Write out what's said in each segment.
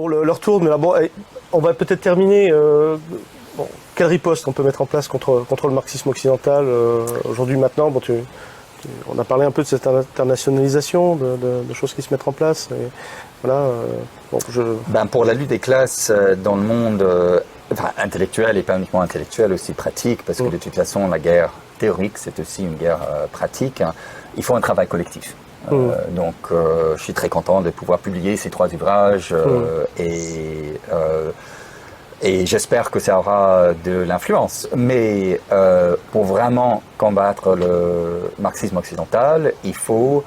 Leur tour, mais là, bon, on va peut-être terminer. Quelle riposte on peut mettre en place contre le marxisme occidental aujourd'hui, maintenant on a parlé un peu de cette internationalisation, de choses qui se mettent en place. Et voilà, pour la lutte des classes dans le monde intellectuel et pas uniquement intellectuel, aussi pratique, parce que de toute façon, la guerre théorique, c'est aussi une guerre pratique. Il faut un travail collectif. Donc, je suis très content de pouvoir publier ces 3 ouvrages et j'espère que ça aura de l'influence. Mais pour vraiment combattre le marxisme occidental, il faut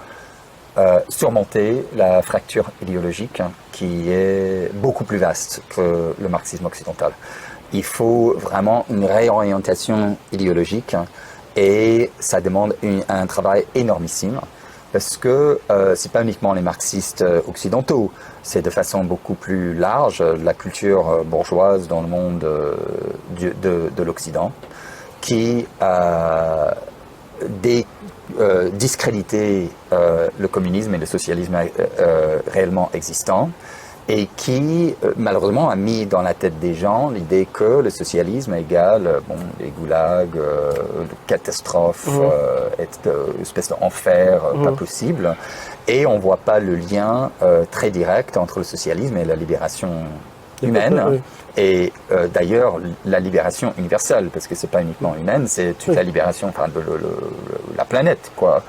surmonter la fracture idéologique qui est beaucoup plus vaste que le marxisme occidental. Il faut vraiment une réorientation idéologique et ça demande un travail énormissime. Parce que c'est pas uniquement les marxistes occidentaux, c'est de façon beaucoup plus large la culture bourgeoise dans le monde de l'Occident qui a discrédité le communisme et le socialisme réellement existants et qui malheureusement a mis dans la tête des gens l'idée que le socialisme égale les goulags, catastrophes, espèce d'enfer pas possible, et on voit pas le lien très direct entre le socialisme et la libération humaine. Et d'ailleurs, la libération universelle, parce que c'est pas uniquement humaine, c'est toute la libération de la planète, quoi.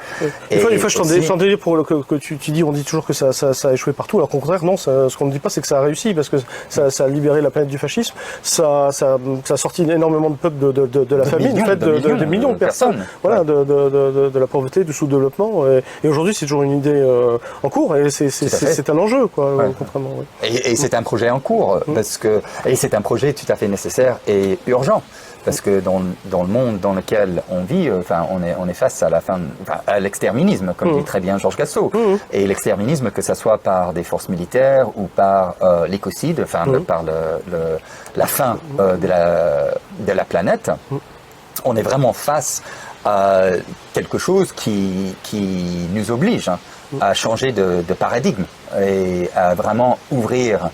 Des fois, je t'entendais pour que tu dis, on dit toujours que ça a échoué partout, alors qu'au contraire, non, ce qu'on ne dit pas, c'est que ça a réussi, parce que ça a libéré la planète du fascisme, ça a sorti énormément de peuples de la famine, de millions de personnes, voilà, de la pauvreté, du sous-développement, et aujourd'hui, c'est toujours une idée en cours, et c'est un enjeu, quoi, contrairement. Et c'est un projet en cours, parce que et c'est un projet tout à fait nécessaire et urgent, parce que dans le monde dans lequel on vit, on est face à l'exterminisme, comme dit très bien Georges Gassot. Et l'exterminisme, que ce soit par des forces militaires ou par l'écocide, par la fin de la planète, on est vraiment face à quelque chose qui nous oblige à changer de paradigme et à vraiment ouvrir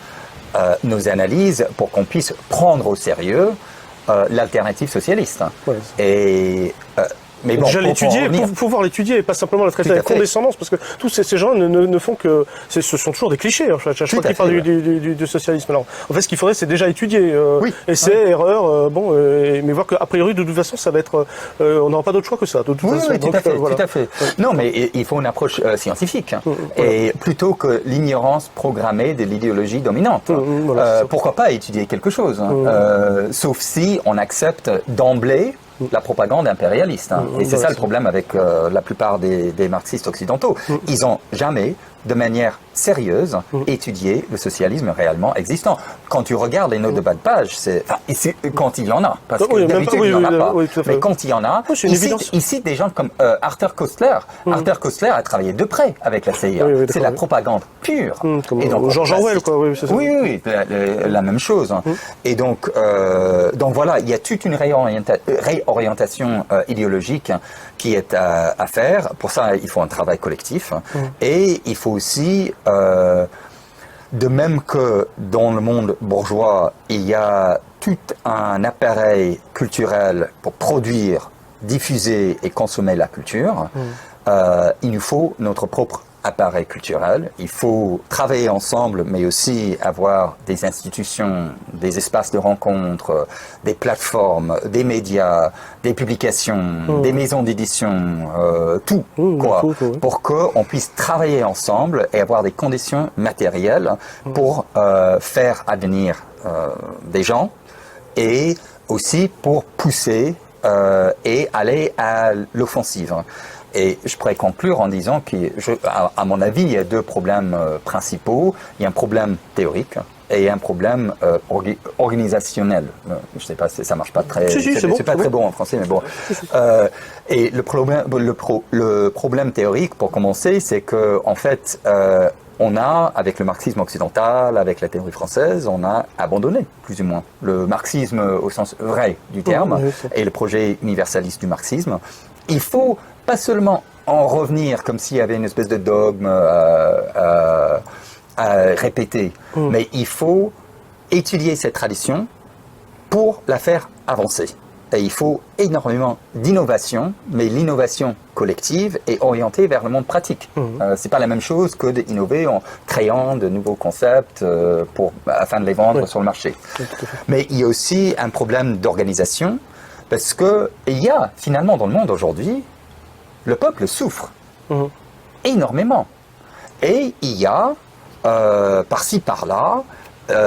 nos analyses pour qu'on puisse prendre au sérieux l'alternative socialiste. Mais bon, déjà l'étudier, pouvoir l'étudier et pas simplement la traiter avec condescendance, parce que tous ces gens ne font que... Ce sont toujours des clichés, chaque fois qu'ils parlent du socialisme. Alors, en fait, ce qu'il faudrait, c'est déjà étudier. Essai, erreur, mais voir qu'a priori, de toute façon, ça va être... on n'aura pas d'autre choix que ça, de toute façon. Oui, tout à fait. Non, mais il faut une approche scientifique, et plutôt que l'ignorance programmée de l'idéologie dominante. Pourquoi pas étudier quelque chose, sauf si on accepte d'emblée la propagande impérialiste. Et c'est ça le problème avec la plupart des marxistes occidentaux. Ils n'ont jamais, de manière sérieuse, étudié le socialisme réellement existant. Quand tu regardes les notes de bas de page, quand il y en a, parce que d'habitude il n'y en a pas, mais quand il y en a, il cite des gens comme Arthur Koestler. Arthur Koestler a travaillé de près avec la CIA. C'est la propagande pure. Et donc George Orwell, quoi. Oui, la même chose. Et donc voilà, il y a toute une réorientation idéologique qui est à faire. Pour ça, il faut un travail collectif. Et il faut aussi, de même que dans le monde bourgeois, il y a tout un appareil culturel pour produire, diffuser et consommer la culture, il nous faut notre propre appareil culturel. Il faut travailler ensemble, mais aussi avoir des institutions, des espaces de rencontre, des plateformes, des médias, des publications, des maisons d'édition, tout, pour qu'on puisse travailler ensemble et avoir des conditions matérielles pour faire advenir des gens et aussi pour pousser et aller à l'offensive. Et je pourrais conclure en disant qu'à mon avis, il y a 2 problèmes principaux. Il y a un problème théorique et un problème organisationnel. Je sais pas, ça marche pas très... c'est pas très bon en français, mais bon. Et le problème théorique, pour commencer, c'est que en fait, on a, avec le marxisme occidental, avec la théorie française, on a abandonné, plus ou moins, le marxisme au sens vrai du terme et le projet universaliste du marxisme. Il faut pas seulement en revenir comme s'il y avait une espèce de dogme répéter, mais il faut étudier cette tradition pour la faire avancer. Et il faut énormément d'innovation, mais l'innovation collective est orientée vers le monde pratique. C'est pas la même chose que d'innover en créant de nouveaux concepts afin de les vendre sur le marché. Mais il y a aussi un problème d'organisation, parce que il y a finalement dans le monde aujourd'hui, le peuple souffre énormément. Et il y a par-ci par-là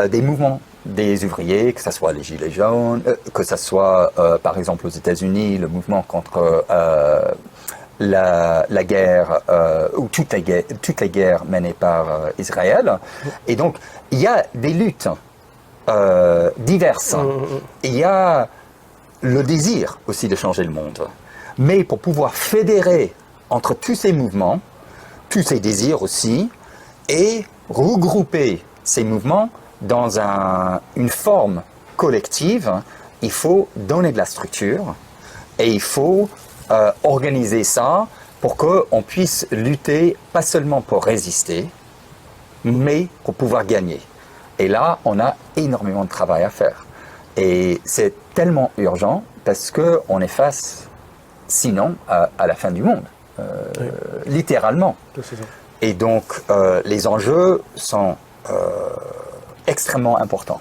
des mouvements des ouvriers, que ce soit les Gilets jaunes, que ce soit par exemple aux États-Unis le mouvement contre la guerre, ou toutes les guerres menées par Israël. Et donc il y a des luttes diverses. Il y a le désir aussi de changer le monde. Mais pour pouvoir fédérer entre tous ces mouvements, tous ces désirs aussi, et regrouper ces mouvements dans une forme collective, il faut donner de la structure et il faut organiser ça pour qu'on puisse lutter, pas seulement pour résister, mais pour pouvoir gagner. Et là, on a énormément de travail à faire. Et c'est tellement urgent parce qu'on est face, sinon, à la fin du monde, littéralement. Et donc, les enjeux sont extrêmement important.